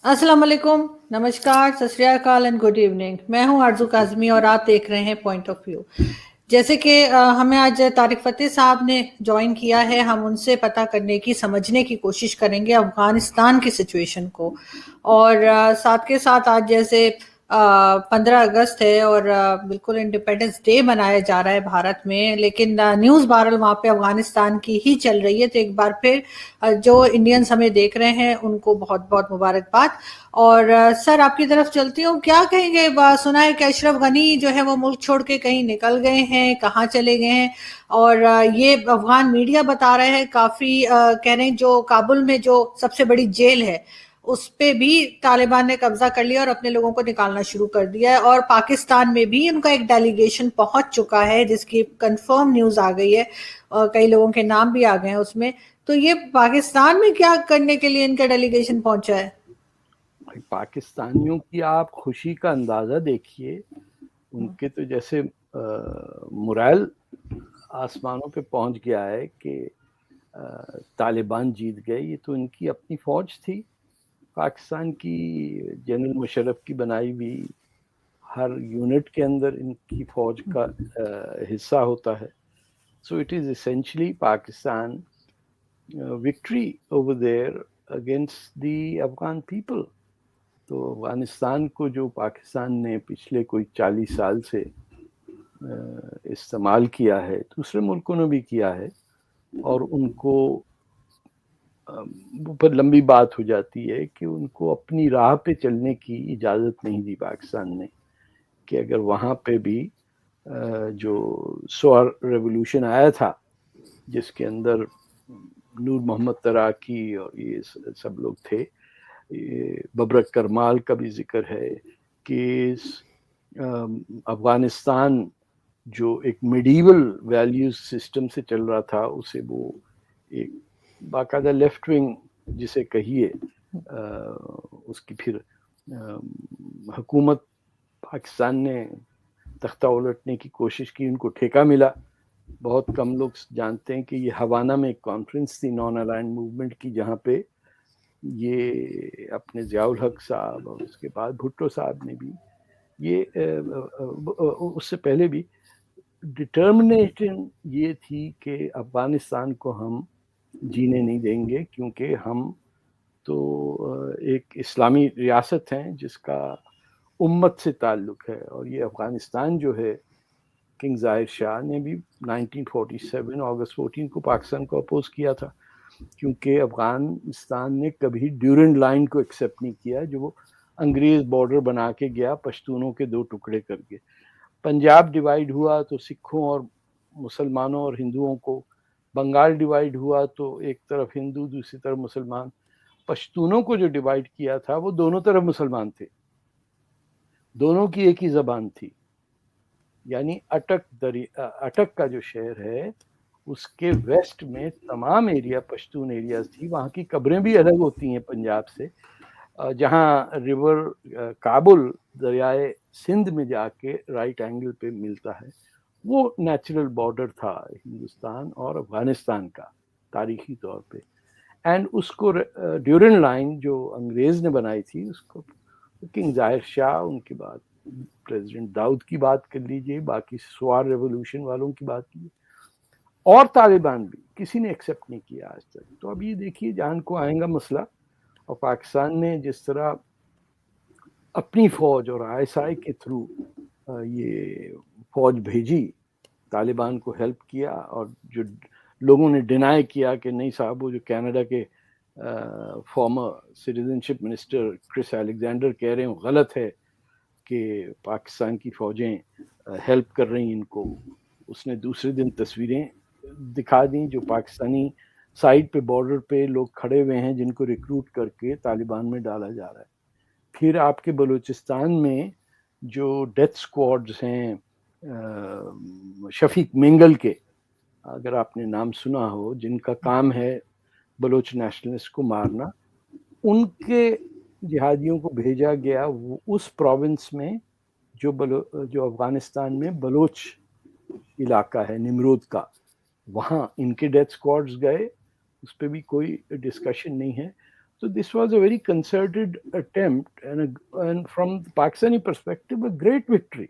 السلام علیکم، نمشکار، ست شری اکال اینڈ گڈ ایوننگ. میں ہوں آرزو کاظمی اور آپ دیکھ رہے ہیں پوائنٹ آف ویو. جیسے کہ ہمیں آج طارق فتح صاحب نے جوائن کیا ہے، ہم ان سے پتہ کرنے کی سمجھنے کی کوشش کریں گے افغانستان کی سچویشن کو. اور ساتھ کے ساتھ آج جیسے 15 اگست ہے اور بالکل انڈیپینڈنس ڈے منایا جا رہا ہے بھارت میں، لیکن نیوز بہرحال وہاں پہ افغانستان کی ہی چل رہی ہے. تو ایک بار پھر جو انڈینز ہمیں دیکھ رہے ہیں ان کو بہت بہت مبارکباد. اور سر آپ کی طرف چلتی ہوں، کیا کہیں گے؟ سنا ہے کہ اشرف غنی جو ہے وہ ملک چھوڑ کے کہیں نکل گئے ہیں، کہاں چلے گئے ہیں؟ اور یہ افغان میڈیا بتا رہے ہیں، کافی کہہ رہے ہیں جو کابل میں جو سب سے بڑی جیل ہے اس پہ بھی طالبان نے قبضہ کر لیا اور اپنے لوگوں کو نکالنا شروع کر دیا ہے. اور پاکستان میں بھی ان کا ایک ڈیلیگیشن پہنچ چکا ہے جس کی کنفرم نیوز آ گئی ہے، اور کئی لوگوں کے نام بھی آ گئے ہیں اس میں. تو یہ پاکستان میں کیا کرنے کے لیے ان کا ڈیلیگیشن پہنچا ہے؟ پاکستانیوں کی آپ خوشی کا اندازہ دیکھیے. ان کے تو جیسے مرائل آسمانوں پہ پہنچ گیا ہے کہ طالبان جیت گئے. یہ تو ان کی اپنی فوج تھی، پاکستان کی جنرل مشرف کی بنائی ہوئی. ہر یونٹ کے اندر ان کی فوج کا حصہ ہوتا ہے. So it is essentially Pakistan victory over there against the Afghan people. تو افغانستان کو جو پاکستان نے پچھلے کوئی 40 سال سے استعمال کیا ہے، دوسرے ملکوں نے بھی کیا ہے، اور ان کو پر لمبی بات ہو جاتی ہے کہ ان کو اپنی راہ پہ چلنے کی اجازت نہیں دی پاکستان نے. کہ اگر وہاں پہ بھی جو سوار ریولوشن آیا تھا جس کے اندر نور محمد تراکی اور یہ سب لوگ تھے، ببرک کرمال کا بھی ذکر ہے کہ افغانستان جو ایک میڈیول ویلیوز سسٹم سے چل رہا تھا اسے وہ ایک باقاعدہ لیفٹ ونگ جسے کہیے اس کی پھر حکومت پاکستان نے تختہ الٹنے کی کوشش کی. ان کو ٹھیکہ ملا. بہت کم لوگ جانتے ہیں کہ یہ ہوانہ میں ایک کانفرنس تھی نان الائنڈ موومنٹ کی، جہاں پہ یہ اپنے ضیاء الحق صاحب اور اس کے بعد بھٹو صاحب نے بھی یہ اس سے پہلے بھی ڈٹرمنیشن یہ تھی کہ افغانستان کو ہم جینے نہیں دیں گے، کیونکہ ہم تو ایک اسلامی ریاست ہیں جس کا امت سے تعلق ہے. اور یہ افغانستان جو ہے، کنگ ظاہر شاہ نے بھی 1947 اگست 14 کو پاکستان کو اپوز کیا تھا، کیونکہ افغانستان نے کبھی ڈیورنڈ لائن کو ایکسیپٹ نہیں کیا جو وہ انگریز بارڈر بنا کے گیا، پشتونوں کے 2 ٹکڑے کر کے. پنجاب ڈیوائیڈ ہوا تو سکھوں اور مسلمانوں اور ہندوؤں کو، بنگال ڈیوائیڈ ہوا تو ایک طرف ہندو دوسری طرف مسلمان. پشتونوں کو جو ڈیوائیڈ کیا تھا وہ دونوں طرف مسلمان تھے، دونوں کی ایک ہی زبان تھی. یعنی اٹک کا جو شہر ہے اس کے ویسٹ میں تمام ایریا پشتون ایریاز تھی. وہاں کی قبریں بھی الگ ہوتی ہیں پنجاب سے. جہاں ریور کابل دریائے سندھ میں جا کے رائٹ اینگل پہ ملتا ہے، وہ نیچرل بارڈر تھا ہندوستان اور افغانستان کا تاریخی طور پہ. اینڈ اس کو ڈیورنڈ لائن جو انگریز نے بنائی تھی اس کو کنگ ظاہر شاہ، ان کے بعد پریزیڈنٹ داؤد کی بات کر لیجئے، باقی سوار ریولوشن والوں کی بات کیجیے، اور طالبان بھی کسی نے ایکسیپٹ نہیں کیا آج تک. تو اب یہ دیکھیے جان کو آئے گا مسئلہ. اور پاکستان نے جس طرح اپنی فوج اور آئی ایس آئی کے تھرو یہ فوج بھیجی، طالبان کو ہیلپ کیا، اور جو لوگوں نے ڈینائی کیا کہ نہیں صاحب، وہ جو کینیڈا کے فارمر سٹیزن شپ منسٹر کرس الیگزینڈر کہہ رہے ہیں غلط ہے کہ پاکستان کی فوجیں ہیلپ کر رہی ہیں ان کو. اس نے دوسرے دن تصویریں دکھا دیں جو پاکستانی سائڈ پہ بارڈر پہ لوگ کھڑے ہوئے ہیں جن کو ریکروٹ کر کے طالبان میں ڈالا جا رہا ہے. پھر آپ کے بلوچستان میں جو ڈیتھ سکواڈز ہیں شفیق مینگل کے، اگر آپ نے نام سنا ہو، جن کا کام ہے بلوچ نیشنلسٹ کو مارنا، ان کے جہادیوں کو بھیجا گیا وہ اس پروونس میں جو افغانستان میں بلوچ علاقہ ہے نمرود کا، وہاں ان کے ڈیتھ سکواڈز گئے. اس پہ بھی کوئی ڈسکشن نہیں ہے. So this was a very concerted attempt and from the Pakistani perspective a great victory.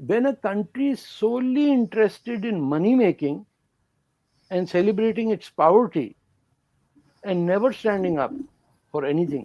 When a country is solely interested in money making and celebrating its poverty and never standing up for anything,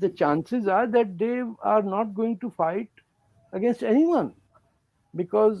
the chances are that they are not going to fight against anyone because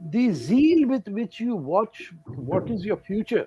the zeal with which you watch what is your future,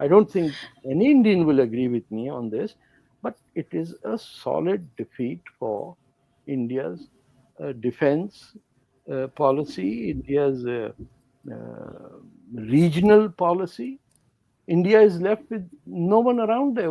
I don't think any Indian will agree with me on this, but it is a solid defeat for India's defense policy, India's regional policy. India is left with no one around there.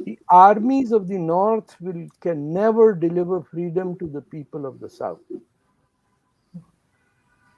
the armies of the north can never deliver freedom to the people of the south.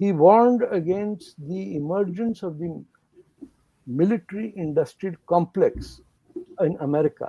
He warned against the emergence of the military industrial complex in America.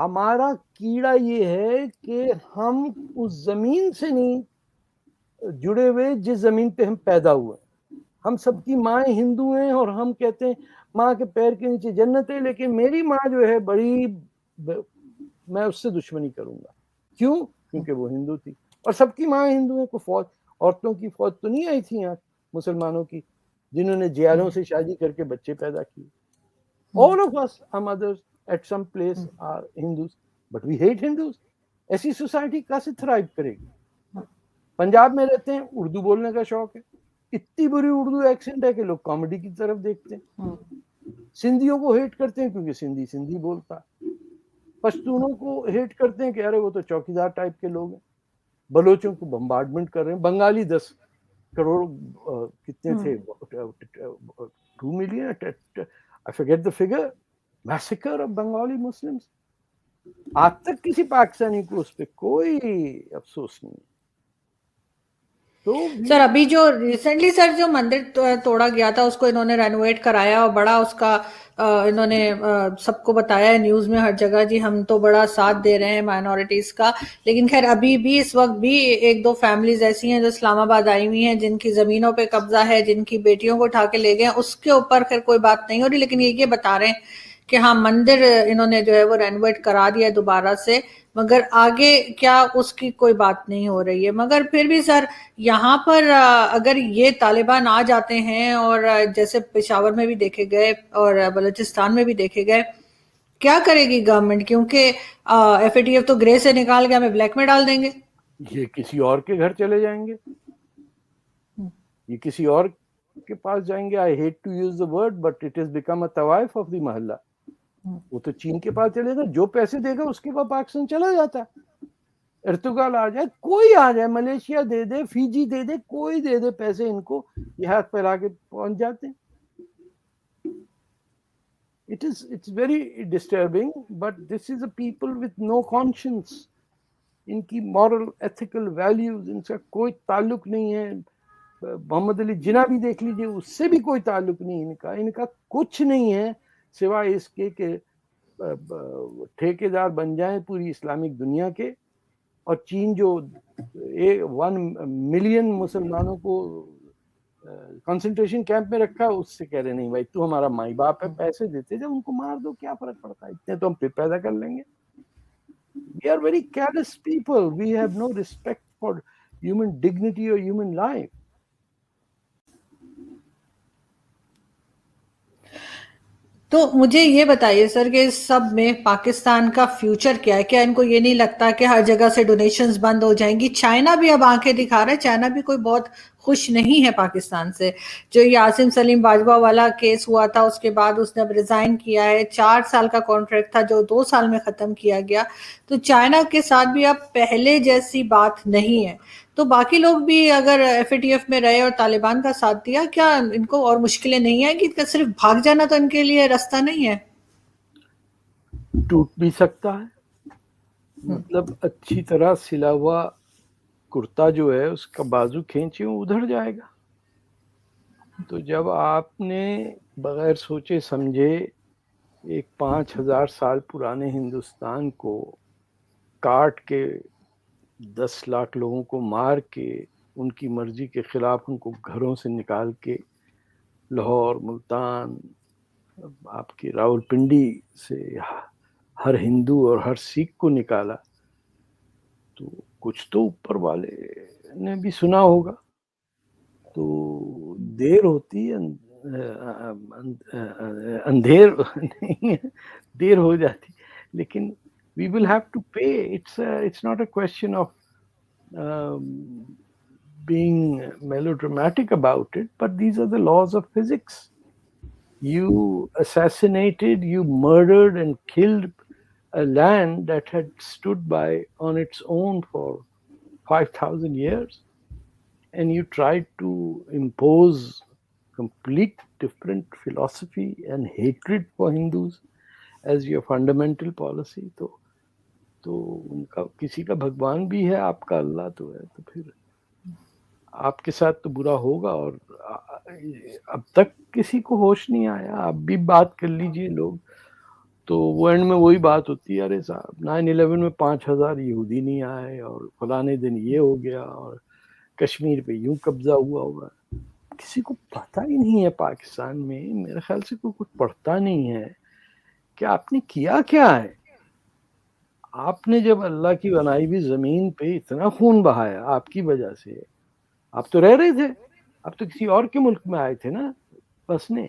ہمارا کیڑا یہ ہے کہ ہم اس زمین سے نہیں جڑے ہوئے جس زمین پہ ہم پیدا ہوئے. ہم سب کی مائیں ہندو ہیں اور ہم کہتے ہیں ماں کے پیر کے نیچے جنت ہے, لیکن میری ماں جو ہے بڑی, میں اس سے دشمنی کروں گا. کیوں؟ کیونکہ وہ ہندو تھی. اور سب کی ماں ہندو ہیں. کوئی فوج, عورتوں کی فوج تو نہیں آئی تھی یہاں مسلمانوں کی جنہوں نے جیالوں سے شادی کر کے بچے پیدا کیے. All of us, ہم others at some place are Hindus, but we hate Hindus. ایسی سوسائٹی کیسے تھرائیو کرے گی؟ پنجاب میں رہتے ہیں, اردو بولنے کا شوق ہے, اتنی بری اردو ایکسنٹ ہے کہ لوگ کامیڈی کی طرف دیکھتے ہیں. سندھیوں کو ہیٹ کرتے ہیں کیونکہ سندھی بولتا ہے. پشتونوں کو ہیٹ کرتے ہیں کہ ارے وہ تو چوکیدار ٹائپ کے لوگ ہیں. بلوچوں کو بمبارڈمنٹ کر رہے ہیں. بنگالی 10 کروڑ کتنے تھے, 2 million, I forget the figure, massacre of Bengali Muslims. آج تک کسی پاکستانی کو اس پہ کوئی افسوس نہیں. تو سر ابھی جو ریسنٹلی سر جو مندر توڑا گیا تھا اس کو انہوں نے رینوویٹ کرایا اور بڑا اس کا انہوں نے سب کو بتایا ہے نیوز میں ہر جگہ, جی ہم تو بڑا ساتھ دے رہے ہیں مائنورٹیز کا. لیکن خیر ابھی بھی اس وقت بھی 1-2 فیملیز ایسی ہیں جو اسلام آباد آئی ہوئی ہیں جن کی زمینوں پہ قبضہ ہے, جن کی بیٹیوں کو اٹھا کے لے گئے. اس کے اوپر خیر کوئی بات نہیں ہو رہی, لیکن یہ بتا رہے ہیں کہ ہاں مندر انہوں نے جو ہے وہ رینوویٹ کرا دیا دوبارہ سے, مگر آگے کیا اس کی کوئی بات نہیں ہو رہی ہے. مگر پھر بھی سر یہاں پر اگر یہ طالبان آ جاتے ہیں اور جیسے پشاور میں بھی دیکھے گئے اور بلوچستان میں بھی دیکھے گئے, کیا کرے گی گورنمنٹ؟ کیونکہ ایف اے ٹی ایف تو گرے سے نکال کے ہمیں بلیک میں ڈال دیں گے. یہ کسی اور کے گھر چلے جائیں گے, یہ کسی اور کے پاس جائیں گے. I hate to use the word but it has become a طوائف of the محلہ. وہ تو چین کے پاس چلے گا, جو پیسے دے گا اس کے پاس پاکستان چلا جاتا ہے. ارتگال آ جائے, کوئی آ جائے, ملیشیا دے دے, فیجی دے دے, کوئی دے دے پیسے ان کو, یہ ہاتھ پھیلا کے پہنچ جاتے ہیں. It's very disturbing, but this is a people with no conscience. ان کی moral ethical values ان سے کوئی تعلق نہیں ہے. محمد علی جناح بھی دیکھ لیجئے, اس سے بھی کوئی تعلق نہیں ان کا کچھ نہیں ہے سوائے اس کے کہ ٹھیکیدار بن جائیں پوری اسلامک دنیا کے. اور چین جو 1 ملین مسلمانوں کو کنسنٹریشن کیمپ میں رکھا, اس سے کہہ رہے نہیں بھائی تو ہمارا مائی باپ ہے, پیسے دیتے جب ان کو مار دو, کیا فرق پڑتا ہے, اتنے تو ہم پھر پیدا کر لیں گے. We are very careless people. We have no respect for human dignity or human life. تو مجھے یہ بتائیے سر کہ اس سب میں پاکستان کا فیوچر کیا ہے؟ کیا ان کو یہ نہیں لگتا کہ ہر جگہ سے ڈونیشنز بند ہو جائیں گی؟ چائنا بھی اب آنکھیں دکھا رہا ہے, چائنا بھی کوئی بہت خوش نہیں ہے پاکستان سے. جو یہ عاصم سلیم باجوہ والا کیس ہوا تھا اس کے بعد اس نے اب ریزائن کیا ہے. 4 سال کا کانٹریکٹ تھا جو 2 سال میں ختم کیا گیا. تو چائنا کے ساتھ بھی اب پہلے جیسی بات نہیں ہے. تو باقی لوگ بھی اگر ایف اے ٹی ایف میں رہے اور طالبان کا ساتھ دیا, کیا ان کو اور مشکلیں نہیں ہیں کہ صرف بھاگ جانا تو ان کے لیے راستہ نہیں ہے؟ ٹوٹ بھی سکتا ہے, مطلب اچھی طرح سلا ہوا کرتا جو ہے اس کا بازو کھینچے ادھر جائے گا. تو جب آپ نے بغیر سوچے سمجھے ایک 5000 سال پرانے ہندوستان کو کاٹ کے 10 لاکھ لوگوں کو مار کے ان کی مرضی کے خلاف ان کو گھروں سے نکال کے لاہور, ملتان, آپ کی راول پنڈی سے ہر ہندو اور ہر سکھ کو نکالا, تو کچھ تو اوپر والے نے بھی سنا ہوگا. تو دیر ہوتی اندھیر نہیں, دیر ہو جاتی, لیکن we will have to pay. It's not a question of being melodramatic about it, but these are the laws of physics. You assassinated, you murdered and killed a land that had stood by on its own for 5,000 years, and you tried to impose complete different philosophy and hatred for Hindus as your fundamental policy. تو ان کا کسی کا بھگوان بھی ہے, آپ کا اللہ تو ہے, تو پھر آپ کے ساتھ تو برا ہوگا. اور اب تک کسی کو ہوش نہیں آیا. آپ بھی بات کر لیجئے لوگ تو وہ اینڈ میں وہی بات ہوتی ہے, ارے صاحب 9/11 میں 5,000 یہودی نہیں آئے اور فلانے دن یہ ہو گیا اور کشمیر پہ یوں قبضہ ہوا ہوا. کسی کو پتہ ہی نہیں ہے پاکستان میں, میرے خیال سے کوئی کچھ پڑھتا نہیں ہے کہ آپ نے کیا کیا ہے. آپ نے جب اللہ کی بنائی ہوئی زمین پہ اتنا خون بہایا آپ کی وجہ سے, آپ تو رہ رہے تھے, آپ تو کسی اور کے ملک میں آئے تھے نا بسنے,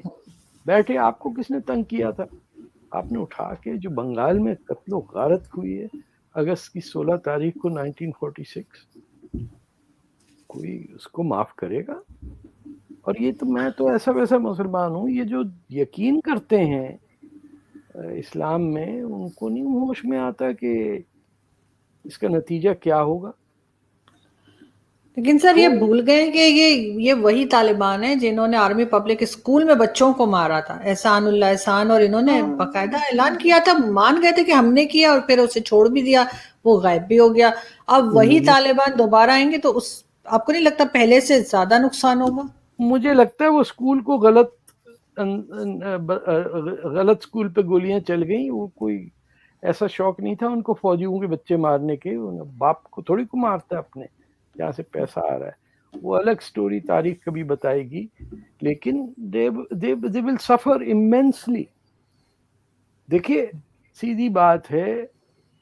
بیٹھے, آپ کو کس نے تنگ کیا تھا؟ آپ نے اٹھا کے جو بنگال میں قتل و غارت ہوئی ہے اگست کی 16 تاریخ کو 1946, کوئی اس کو معاف کرے گا؟ اور یہ تو میں تو ایسا ویسا مسلمان ہوں, یہ جو یقین کرتے ہیں اسلام میں ان کو نہیں ہوش میں آتا کہ اس کا نتیجہ کیا ہوگا. لیکن سر یہ بھول گئے کہ یہ وہی طالبان ہیں جنہوں نے آرمی پبلک اسکول میں بچوں کو مارا تھا, احسان اللہ احسان, اور انہوں نے باقاعدہ اعلان کیا تھا, مان گئے تھے کہ ہم نے کیا, اور پھر اسے چھوڑ بھی دیا, وہ غائب بھی ہو گیا. اب وہی طالبان دوبارہ آئیں گے تو آپ کو نہیں لگتا پہلے سے زیادہ نقصان ہوگا؟ مجھے لگتا ہے وہ اسکول کو غلط اسکول پہ گولیاں چل گئیں, وہ کوئی ایسا شوق نہیں تھا ان کو فوجیوں کے بچے مارنے کے, باپ کو تھوڑی کو مارتا ہے اپنے جہاں سے پیسہ آ رہا ہے, وہ الگ سٹوری تاریخ کبھی بتائے گی, لیکن they will suffer immensely. دیکھیے سیدھی بات ہے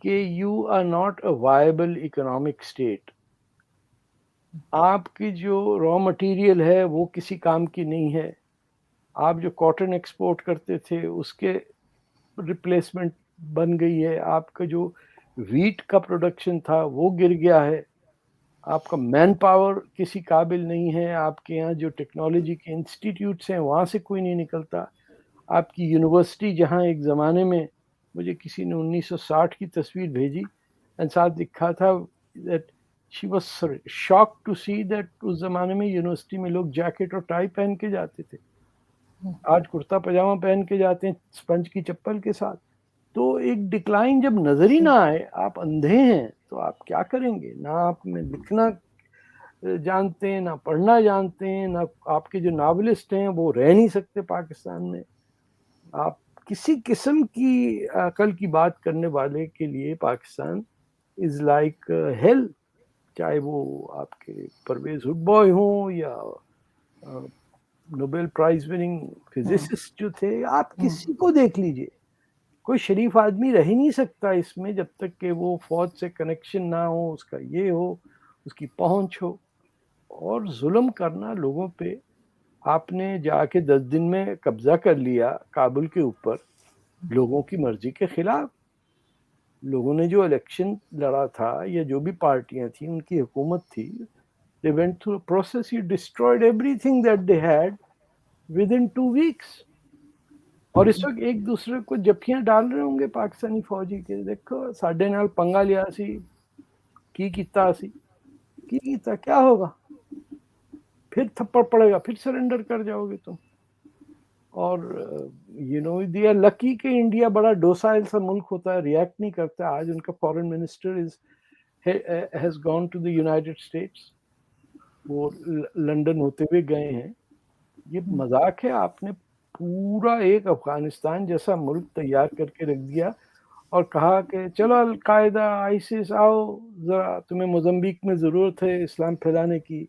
کہ you are not a viable economic state. آپ کی جو را مٹیریل ہے وہ کسی کام کی نہیں ہے, آپ جو کاٹن ایکسپورٹ کرتے تھے اس کے ریپلیسمنٹ بن گئی ہے, آپ کا جو ویٹ کا پروڈکشن تھا وہ گر گیا ہے, آپ کا مین پاور کسی قابل نہیں ہے, آپ کے یہاں جو ٹیکنالوجی کے انسٹیٹیوٹس ہیں وہاں سے کوئی نہیں نکلتا, آپ کی یونیورسٹی جہاں ایک زمانے میں, مجھے کسی نے 1960 کی تصویر بھیجی اور ساتھ لکھا تھا that she was shocked to see that اس زمانے میں یونیورسٹی میں لوگ جیکٹ اور ٹائی پہن کے جاتے تھے, آج کرتا پاجامہ پہن کے جاتے ہیں اسپنج کی چپل کے ساتھ. تو ایک ڈکلائن جب نظر ہی نہ آئے, آپ اندھے ہیں تو آپ کیا کریں گے؟ نہ آپ میں لکھنا جانتے ہیں, نہ پڑھنا جانتے ہیں, نہ آپ کے جو ناولسٹ ہیں وہ رہ نہیں سکتے پاکستان میں. آپ کسی قسم کی عقل کی بات کرنے والے کے لیے پاکستان از لائک ہیل, چاہے وہ آپ کے پرویز ہڈ بوائے ہوں یا نوبل پرائز وننگ فزسسٹ جو تھے, آپ کسی کو دیکھ لیجئے, کوئی شریف آدمی رہ ہی نہیں سکتا اس میں جب تک کہ وہ فوج سے کنیکشن نہ ہو, اس کا یہ ہو, اس کی پہنچ ہو. اور ظلم کرنا لوگوں پہ, آپ نے جا کے 10 دن میں قبضہ کر لیا کابل کے اوپر لوگوں کی مرضی کے خلاف. لوگوں نے جو الیکشن لڑا تھا یا جو بھی پارٹیاں تھیں ان کی حکومت تھی, they went through a process, you destroyed everything that they had within 2 weeks. اور اس وقت ایک دوسرے کو جفیاں ڈال رہے ہوں گے پاکستانی فوجی کے, دیکھو ساڈے نال پنگا لیا سی, کی کیتا سی, کی کیتا, کیا ہوگا, پھر تھپڑ پڑے گا, پھر سرنڈر کر جاؤ گے تم. اور they are lucky کہ انڈیا بڑا ڈوسائل سا ملک ہوتا ہے, ریئیکٹ نہیں کرتا. آج ان کا foreign minister has gone to the United States, وہ لندن ہوتے ہوئے گئے ہیں. یہ مذاق ہے, آپ نے پورا ایک افغانستان جیسا ملک تیار کر کے رکھ دیا اور کہا کہ چلو القاعدہ آئیسس آؤ, ذرا تمہیں موزمبیق میں ضرورت ہے اسلام پھیلانے کی,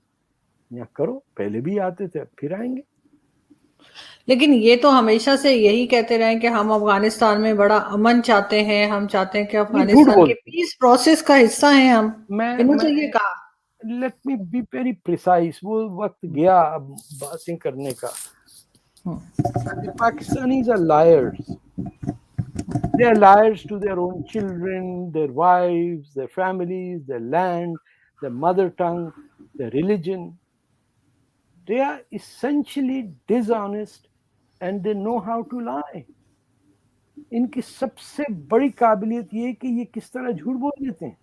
یا کرو, پہلے بھی آتے تھے اب پھر آئیں گے. لیکن یہ تو ہمیشہ سے یہی کہتے رہے کہ ہم افغانستان میں بڑا امن چاہتے ہیں, ہم چاہتے ہیں کہ افغانستان کے پیس پروسیس کا حصہ ہیں ہم, انہوں نے یہ کہا. Let me be very precise, وہ وقت گیا اب باتیں کرنے کا. The Pakistanis are liars. They are liars to their own children, their wives, their families, their land, their mother tongue, their religion. They are essentially dishonest and they know how to lie. ان کی سب سے بڑی قابلیت یہ کہ یہ کس طرح جھوٹ بول دیتے ہیں.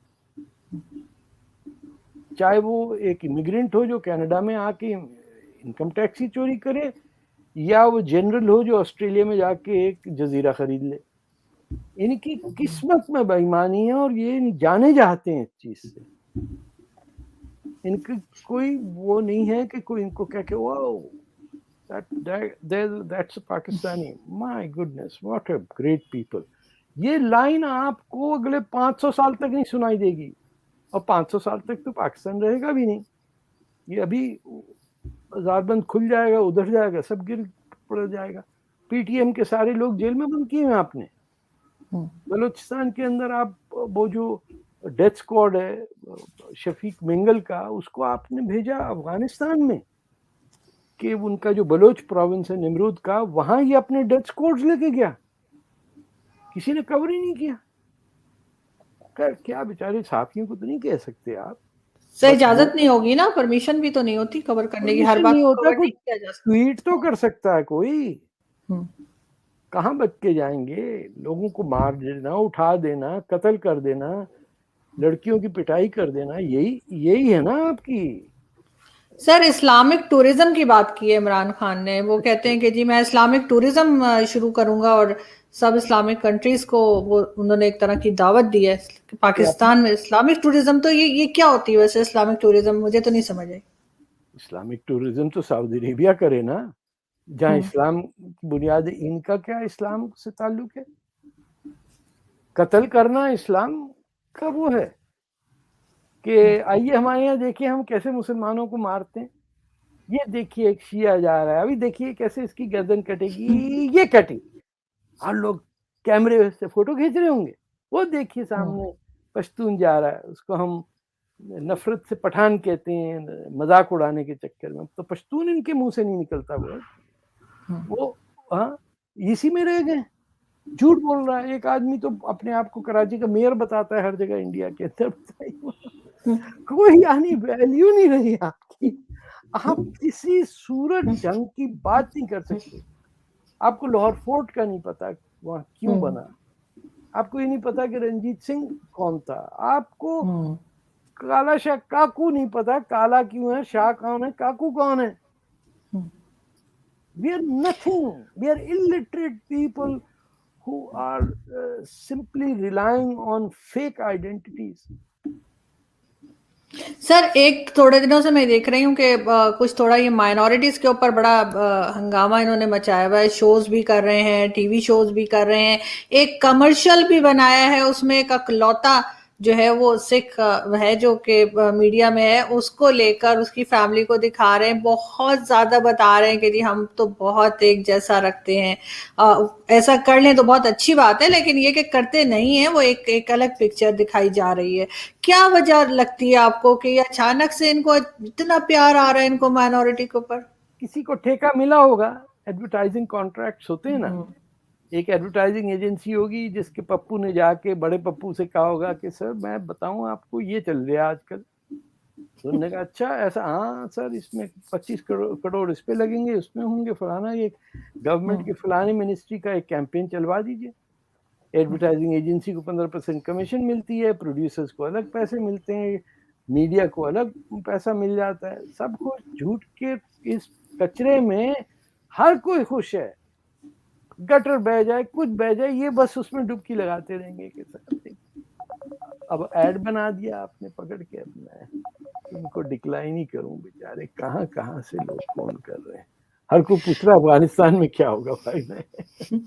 چاہے وہ ایک امیگرینٹ ہو جو کینیڈا میں آ کے انکم ٹیکس ہی چوری کرے, یا وہ جنرل ہو جو آسٹریلیا میں جا کے ایک جزیرہ خرید لے. ان کی قسمت میں بے ایمانی ہے اور یہ جانے جاتے ہیں اس چیز سے. ان کی کوئی وہ نہیں ہے کہ کوئی ان کو کہہ کہ واو that's a Pakistani, my goodness, what a great people. یہ لائن آپ کو اگلے 500 سال تک نہیں سنائی دے گی، اور 500 سال تک تو پاکستان رہے گا بھی نہیں. یہ ابھی آزاد بند کھل جائے گا، ادھر جائے گا، سب گر پڑ جائے گا. پی ٹی ایم کے سارے لوگ جیل میں بند کیے ہیں آپ نے. بلوچستان کے اندر آپ وہ جو ڈیتھ اسکواڈ ہے شفیق منگل کا، اس کو آپ نے بھیجا افغانستان میں، کہ ان کا جو بلوچ پروونس ہے نمرود کا، وہاں یہ اپنے ڈیتھ اسکواڈ لے کے گیا، کسی نے کور ہی نہیں کیا. کیا بیچارے صحافیوں کو تو نہیں کہہ سکتے آپ. سے اجازت نہیں ہوگی نا، پرمیشن بھی تو نہیں ہوتی کور کرنے کی، ہر پرمیشن بات نہیں کو ہوتا، کور کوئی نہیں کیا جا سکتا. ٹویٹ تو کر سکتا ہے کوئی. کہاں بچ کے جائیں گے؟ لوگوں کو مار دینا، اٹھا دینا، قتل کر دینا، لڑکیوں کی پٹائی کر دینا، یہی ہے نا آپ کی. سر اسلامک ٹورزم کی بات کی ہے عمران خان نے، وہ کہتے ہیں کہ جی میں اسلامک ٹورزم شروع کروں گا، اور سب اسلامک کنٹریز کو وہ انہوں نے ایک طرح کی دعوت دی ہے کہ پاکستان میں اسلامک ٹورزم. تو یہ کیا ہوتی ہے ویسے اسلامک ٹورزم؟ مجھے تو نہیں سمجھ آئی. اسلامک ٹورزم تو سعودی عربیہ کرے نا، جہاں اسلام کی بنیاد. ان کا کیا اسلام سے تعلق ہے؟ قتل کرنا اسلام کا وہ ہے کہ آئیے ہمارے یہاں دیکھیے ہم کیسے مسلمانوں کو مارتے ہیں. یہ دیکھیے ایک شیعہ جا رہا ہے، ابھی دیکھیے کیسے اس کی گردن کٹے گی، یہ کٹی. اور لوگ کیمرے سے فوٹو کھینچ رہے ہوں گے. وہ دیکھیے سامنے پشتون جا رہا ہے، اس کو ہم نفرت سے پٹھان کہتے ہیں مذاق اڑانے کے چکر میں. تو پشتون ان کے منہ سے نہیں نکلتا. وہ ہاں اسی میں رہ گئے، جھوٹ بول رہا ہے. ایک آدمی تو اپنے آپ کو کراچی کا میئر بتاتا ہے ہر جگہ انڈیا کے اندر. کوئی یعنی ویلیو نہیں رہی آپ کی. آپ کسی صورت جنگ کی بات نہیں کر سکتے. آپ کو لاہور فورٹ کا نہیں پتا وہاں کیوں بنا، آپ کو یہ نہیں پتا کہ رنجیت سنگھ کون تھا، آپ کو کالا شاہ کاکو نہیں پتا کالا کیوں ہے، شاہ کون ہے، کاکو کون ہے. We are nothing. We are illiterate people who are simply relying on fake identities. سر ایک تھوڑے دنوں سے میں دیکھ رہی ہوں کہ کچھ تھوڑا یہ مائنورٹیز کے اوپر بڑا ہنگامہ انہوں نے مچایا ہوا ہے، شوز بھی کر رہے ہیں، ٹی وی شوز بھی کر رہے ہیں، ایک کمرشل بھی بنایا ہے، اس میں ایک اکلوتا جو ہے وہ سکھ ہے جو کہ میڈیا میں ہے، اس کو لے کر اس کی فیملی کو دکھا رہے ہیں، بہت زیادہ بتا رہے ہیں کہ جی ہم تو بہت ایک جیسا رکھتے ہیں، ایسا کر لیں تو بہت اچھی بات ہے، لیکن یہ کہ کرتے نہیں ہیں، وہ ایک الگ پکچر دکھائی جا رہی ہے. کیا وجہ لگتی ہے آپ کو کہ یہ اچانک سے ان کو اتنا پیار آ رہا ہے ان کو مائنورٹی کے اوپر؟ کسی کو ٹھیکہ ملا ہوگا، ایڈورٹائزنگ کانٹریکٹس ہوتے ہیں نا. ایک ایڈورٹائزنگ ایجنسی ہوگی جس کے پپو نے جا کے بڑے پپو سے کہا ہوگا کہ سر میں بتاؤں آپ کو یہ چل رہا ہے آج کل. تو انہوں نے کہا اچھا ایسا، ہاں سر اس میں 25 کروڑ اس پہ لگیں گے، اس میں ہوں گے فلانا، یہ گورنمنٹ کی فلانی منسٹری کا ایک کیمپین چلوا دیجیے. ایڈورٹائزنگ ایجنسی کو 15% کمیشن ملتی ہے، پروڈیوسرز کو الگ پیسے ملتے ہیں، میڈیا کو الگ پیسہ مل جاتا ہے. سب کو جھوٹ کے اس کچرے میں ہر کوئی خوش ہے. گٹر بہ جائے کچھ بہ جائے، یہ بس اس میں ڈبکی لگاتے رہیں گے کہ اب ایڈ بنا دیا آپ نے پکڑ کے. اب میں ان کو ڈکلائن ہی کروں، بیچارے کہاں کہاں سے لوگ فون کر رہے ہیں. ہر کوئی پوچھ رہا افغانستان میں کیا ہوگا بھائی. میں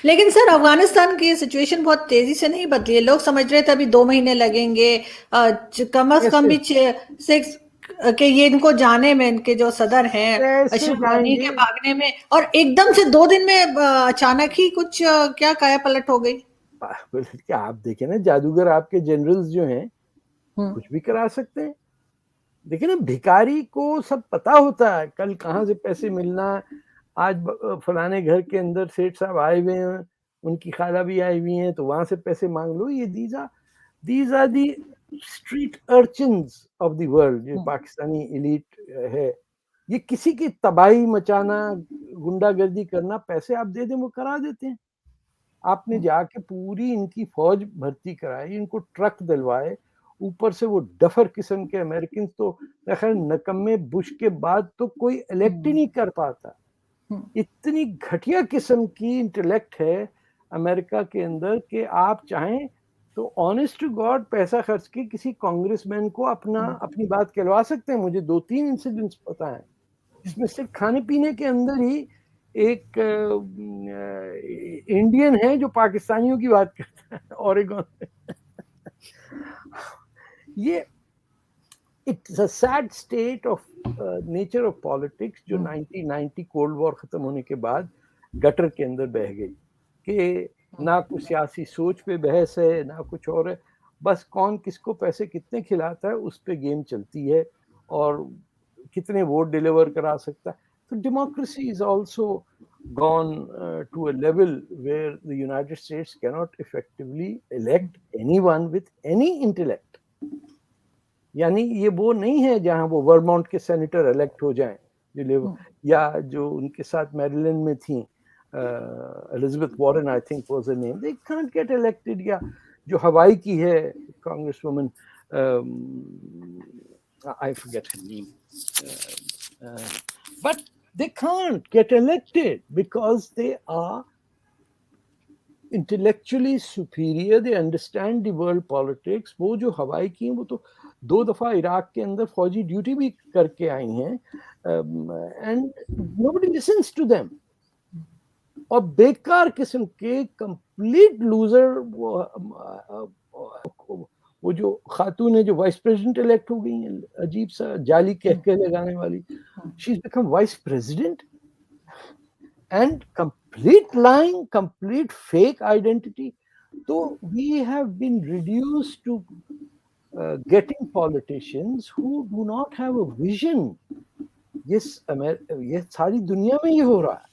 لیکن سر افغانستان کی سچویشن بہت تیزی سے نہیں بدلی ہے، لوگ سمجھ رہے تھے ابھی 2 مہینے لگیں گے، کم از کم بھی 6 کہ یہ ان کو جانے میں، ان کے جو صدر ہیں اشرف غنی کے بھاگنے میں، اور ایک دم سے 2 دن میں اچانک ہی کچھ کیا کایا پلٹ ہو گئی. آپ دیکھیں نا جادوگر آپ کے جنرلز جو ہیں کچھ بھی کرا سکتے ہیں. دیکھیں نا بھکاری کو سب پتا ہوتا ہے کل کہاں سے پیسے ملنا. آج فلانے گھر کے اندر سیٹ صاحب آئے ہوئے ہیں، ان کی خالہ بھی آئی ہوئی ہیں، تو وہاں سے پیسے مانگ لو. یہ these are the street urchins of the world. جو پاکستانی ایلیٹ ہے، یہ کسی کی تباہی مچانا، گنڈا گردی کرنا، پیسے آپ دے دیں وہ کرا دیتے ہیں. آپ نے جا کے پوری ان کی فوج بھرتی کرائی، ان کو ٹرک دلوائے، اوپر سے وہ ڈفر قسم کے امریکنز تو خیر نکمے بش کے بعد تو کوئی الیکٹ ہی نہیں کر پاتا. اتنی گھٹیا قسم کی انٹلیکٹ ہے امریکہ کے اندر کہ آپ چاہیں تو آنیسٹ ٹو گاڈ پیسہ خرچ کے کسی کانگریس مین کو اپنی بات کہلوا سکتے ہیں. مجھے 2-3 انسیڈنٹس پتا ہیں، اس میں صرف کھانے پینے کے اندر ہی ایک انڈین ہے جو پاکستانیوں کی بات کرتا ہے اوریگون میں. یہ it's a sad state of nature of politics جو 1990 کولڈ وار ختم ہونے کے بعد گٹر کے اندر بہ گئی کہ نہ کوئی سیاسی سوچ پہ بحث ہے نہ کچھ اور ہے, بس کون کس کو پیسے کتنے کھلاتا ہے اس پہ گیم چلتی ہے اور کتنے ووٹ ڈیلیور کرا سکتا ہے. تو democracy is also gone to a level where the United States cannot effectively elect anyone with any intellect. یعنی یہ وہ نہیں ہے جہاں وہ ورمونٹ کے سینیٹر الیکٹ ہو جائیں یا جو ان کے ساتھ میریلینڈ میں تھیں Elizabeth Warren I think was her name, they can't get elected. یا جو ہوائی کی ہے congresswoman I forget her name, but they can't get elected because they are intellectually superior, they understand the world politics. وہ جو Hawaii کی ہیں وہ تو 2 دفعہ عراق کے اندر فوجی ڈیوٹی بھی کر کے آئی ہیں, and nobody listens to them. اور بیکار قسم کے کمپلیٹ لوزر وہ جو خاتون ہے جو وائس پریزیڈنٹ الیکٹ ہو گئی ہیں, عجیب سا جعلی کہکے لگانے والی, she is become vice president and complete lying, complete fake identity. So we have been reduced to getting politicians who do not have a vision. Yes, یہ ساری دنیا میں یہ ہو رہا ہے.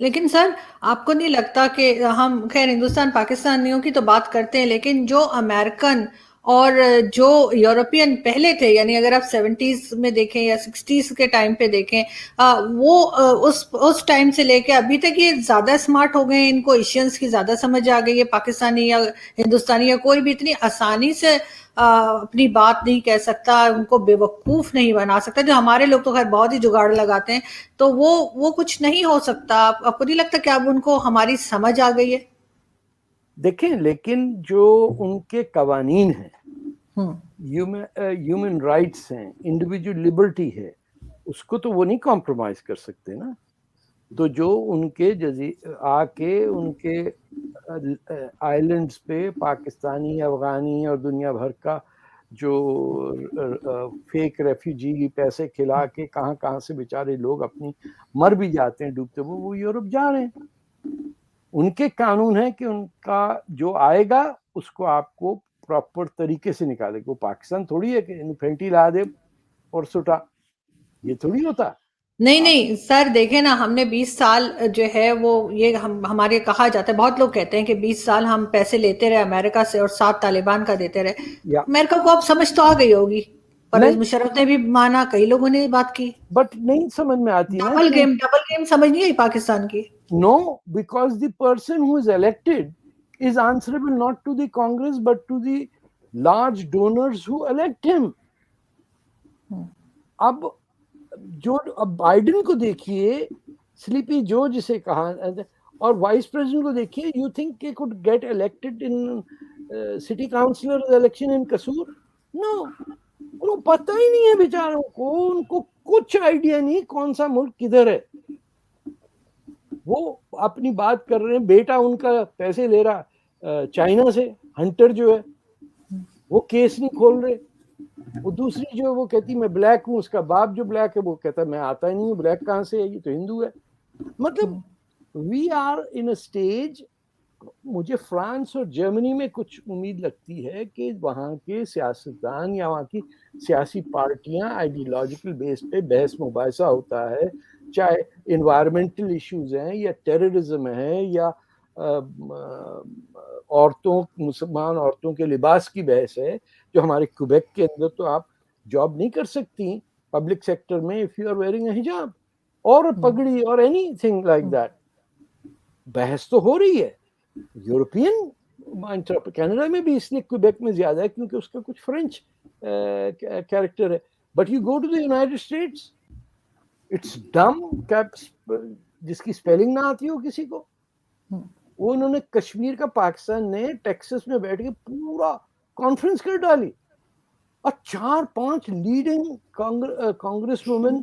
لیکن سر آپ کو نہیں لگتا کہ ہم خیر ہندوستان پاکستانیوں کی تو بات کرتے ہیں, لیکن جو امریکن اور جو یورپین پہلے تھے, یعنی اگر آپ 70s میں دیکھیں یا 60s کے ٹائم پہ دیکھیں, وہ اس ٹائم سے لے کے ابھی تک یہ زیادہ اسمارٹ ہو گئے ہیں, ان کو ایشینز کی زیادہ سمجھ آ گئی ہے. پاکستانی یا ہندوستانی یا کوئی بھی اتنی آسانی سے اپنی بات نہیں کہہ سکتا, ان کو بے وقوف نہیں بنا سکتا. جو ہمارے لوگ تو خیر بہت ہی جگاڑ لگاتے ہیں, تو وہ کچھ نہیں ہو سکتا. آپ کو نہیں لگتا کہ اب ان کو ہماری سمجھ آ گئی ہے؟ دیکھیں لیکن جو ان کے قوانین ہیں, ہیومن رائٹس ہیں, انڈیویجول لبرٹی ہے, اس کو تو وہ نہیں کمپرومائز کر سکتے نا. تو جو ان کے آ کے ان کے آئلینڈز پہ پاکستانی, افغانی اور دنیا بھر کا جو فیک ریفیوجی پیسے کھلا کے کہاں سے بیچارے لوگ اپنی مر بھی جاتے ہیں ڈوبتے, وہ یورپ جا رہے ہیں. ان کے قانون ہے کہ ان کا جو آئے گا اس کو آپ کو پراپر طریقے سے نکالے. وہ پاکستان تھوڑی ہے کہ پھینٹی لا دے اور سٹا, یہ تھوڑی ہوتا. نہیں سر دیکھیں نا, ہم نے 20 سال جو ہے وہ یہ ہمارے کہا جاتا ہے, بہت لوگ کہتے ہیں کہ 20 سال ہم پیسے لیتے رہے امریکہ سے اور ساتھ طالبان کا دیتے رہے. امریکہ کو اب سمجھ تو آ گئی ہوگی, پرویز مشرف نے بھی مانا, کئی لوگوں نے بات کی, بٹ نہیں سمجھ میں آتی نا. ڈبل گیم سمجھ نہیں آئی پاکستان کی. No, because the person who is elected is answerable not to the Congress but to the large donors who elect him. اب بائیڈن کو دیکھیے, سلیپی جو جسے کہا, اور وائس پریزیڈنٹ کو دیکھیے, you think they could get elected in city councillor election in Kasur? No, ان کو پتہ ہی نہیں ہے بیچاروں کو, ان کو کچھ آئیڈیا نہیں کون سا ملک کدھر ہے. وہ اپنی بات کر رہے ہیں, بیٹا ان کا پیسے لے رہا چائنا سے, ہنٹر جو ہے وہ کیس نہیں کھول رہے. وہ دوسری جو ہے وہ کہتی میں بلیک ہوں, اس کا باپ جو بلیک ہے وہ کہتا ہے میں آتا ہی نہیں ہوں, بلیک کہاں سے ہے, یہ تو ہندو ہے. مطلب we are in a stage. مجھے فرانس اور جرمنی میں کچھ امید لگتی ہے کہ وہاں کے سیاستدان یا وہاں کی سیاسی پارٹیاں آئیڈیولوجیکل بیس پہ بحث مباحثہ ہوتا ہے, چاہے انوائرمنٹل ایشوز ہیں یا ٹیررزم ہے یا عورتوں, مسلمان عورتوں کے لباس کی بحث ہے, جو ہمارے کیوبیک کے اندر تو آپ جاب نہیں کر سکتی پبلک سیکٹر میں if you are wearing a hijab اور پگڑی اور اینی تھنگ لائک دیٹ. بحث تو ہو رہی ہے. یورپین کینیڈا میں بھی اس لیے کیوبیک میں زیادہ ہے کیونکہ اس کا کچھ فرینچ کیریکٹر ہے. But you go to the United States, it's dumb, جس کی اسپیلنگ نہ آتی ہو کسی کو. وہ انہوں نے کشمیر کا, پاکستان نے ٹیکسس میں بیٹھ کے پورا کانفرنس کر ڈالی, اور 4-5 leading Congress women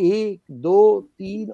1, 2, 3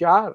4,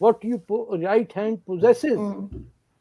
what you right hand possesses,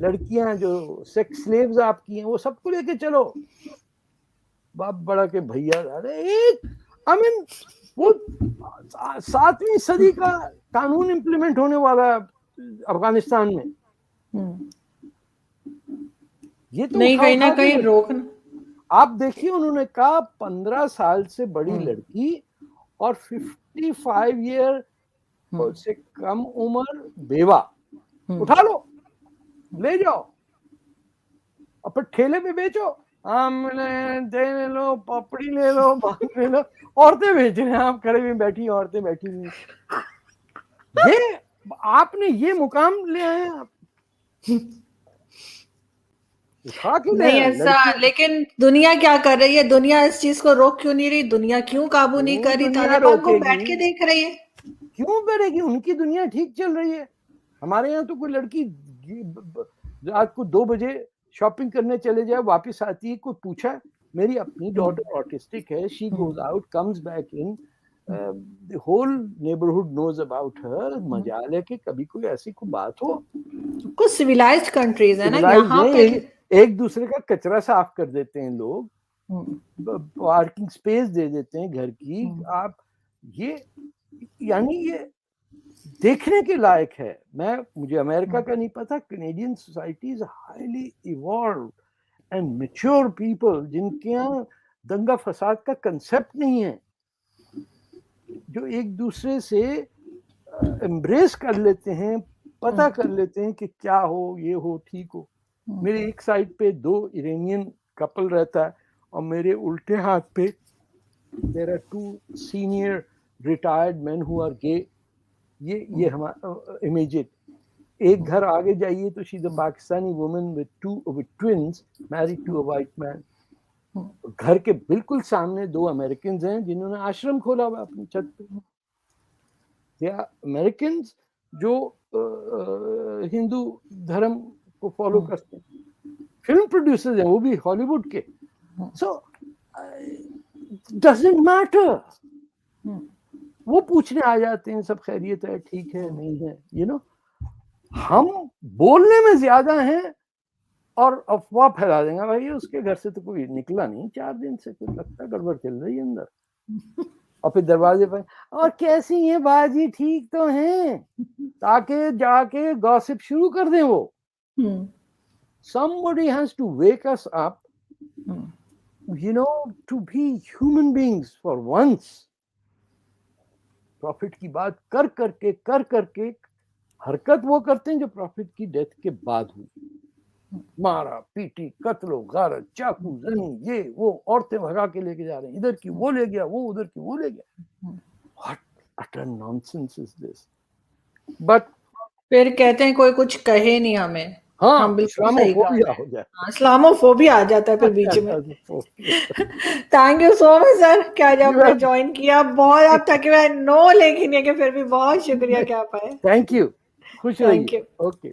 لڑکیاں جو سیکس سلیوز آپ کی ہیں وہ سب کو لے کے چلو. باپ بڑا کہ بھیا آئی مین وہ 7ویں صدی کا قانون امپلیمنٹ ہونے والا ہے افغانستان میں. یہ تو نہیں کہیں نہ اٹھا کہیں کے روکنا. آپ دیکھیے انہوں نے کہا 15 سال سے بڑی لڑکی اور 55 ایئر سے کم عمر بیوہ اٹھا لو لے جاؤ اور پھر ٹھیلے پہ بیچو. آم لے لو پپڑی لے لو بھنگ لے لو. عورتیں بیچ رہے ہیں آپ کھڑے ہوئے بیٹھی عورتیں بیٹھی ہوئی. یہ آپ نے یہ مقام لے آئے آپ اٹھا کے لے نہیں آئے ایسا. لڑکی. لیکن دنیا کیا کر رہی ہے؟ دنیا اس چیز کو روک کیوں نہیں رہی؟ دنیا کیوں قابو نہیں کر رہی؟ دنیا طالبان کو روکے بیٹھ کے گی دیکھ رہی ہے. کیوں کرے گی؟ ان کی دنیا ٹھیک چل رہی ہے. ہمارے یہاں تو کوئی لڑکی رات کو 2 بجے شاپنگ کرنے چلے جائے واپس آتی ہے کوئی پوچھا. میری اپنی ڈاٹر آٹسٹک ہے. She goes out comes back in the whole neighborhood knows about her. مجال ہے کہ کبھی کوئی ایسی کوئی بات ہو. کچھ سویلائزڈ کنٹریز ہیں نا Civilized یہاں ہیں، پہ. ایک دوسرے کا کچرا صاف کر دیتے ہیں لوگ. پارکنگ سپیس دے دیتے ہیں گھر کی. آپ یہ یعنی یہ دیکھنے کے لائق ہے. مجھے امریکہ کا نہیں پتا. Canadian society is highly evolved and mature people جن کے یہاں دنگا فساد کا کنسیپٹ نہیں ہے, جو ایک دوسرے سے امبریس کر لیتے ہیں, پتہ کر لیتے ہیں کہ کیا ہو, یہ ہو, ٹھیک ہو. میرے ایک سائڈ پہ 2 ایرانین کپل رہتا ہے اور میرے الٹے ہاتھ پہ there are 2 senior retired men who are gay. یہ ہمارا امیجیٹ. ایک گھر آگے جائیے تو she's a Pakistani woman with twins married to a white man. گھر کے بالکل سامنے 2 امریکنز ہیں جنہوں نے آشرم کھولا ہوا اپنی چھت پہ. امریکنز جو ہندو دھرم کو فالو کرتے ہیں, فلم پروڈیوسرز ہیں وہ بھی ہالی ووڈ کے. سو ڈزنٹ میٹر, وہ پوچھنے آ جاتے ہیں سب خیریت ہے, ٹھیک ہے, نہیں ہے. یو نو ہم بولنے میں زیادہ ہیں اور افواہ پھیلا دیں گے. بھائی اس کے گھر سے تو کوئی نکلا نہیں 4 دن سے, کوئی لگتا گڑبڑ چل رہی ہے اندر. اور پھر دروازے پر اور کیسی ہیں باجی, ٹھیک تو ہیں, تاکہ جا کے گاسپ شروع کر دیں. وہ somebody has to wake us up, you know, to be human beings for once. Profit کی بات کر کر کے حرکت وہ کرتے ہیں جو پروفٹ کی ڈیتھ کے بعد ہوئی. مارا پیٹی, قتل و غارت, چاقو زنی, یہ وہ, عورتیں بھگا کے لے کے جا رہے ہیں, ادھر کی وہ لے گیا, وہ ادھر کی وہ لے گیا. What utter nonsense is this? But پھر کہتے ہیں کوئی کچھ کہے نہیں ہمیں. ہاں, بالکل صحیح اسلاموفوبیا ہو جائے. اسلاموفوبیا آ جاتا ہے پھر بیچ میں. تھینک یو سو مچ سر کہ آج آپ نے جوائن کیا. بہت آپ تھکے ہوئے نو, لیکن یہ کہ پھر بھی بہت شکریہ کہ آپ آئے. تھینک یو, خوش رہیے. Thank you. اوکے.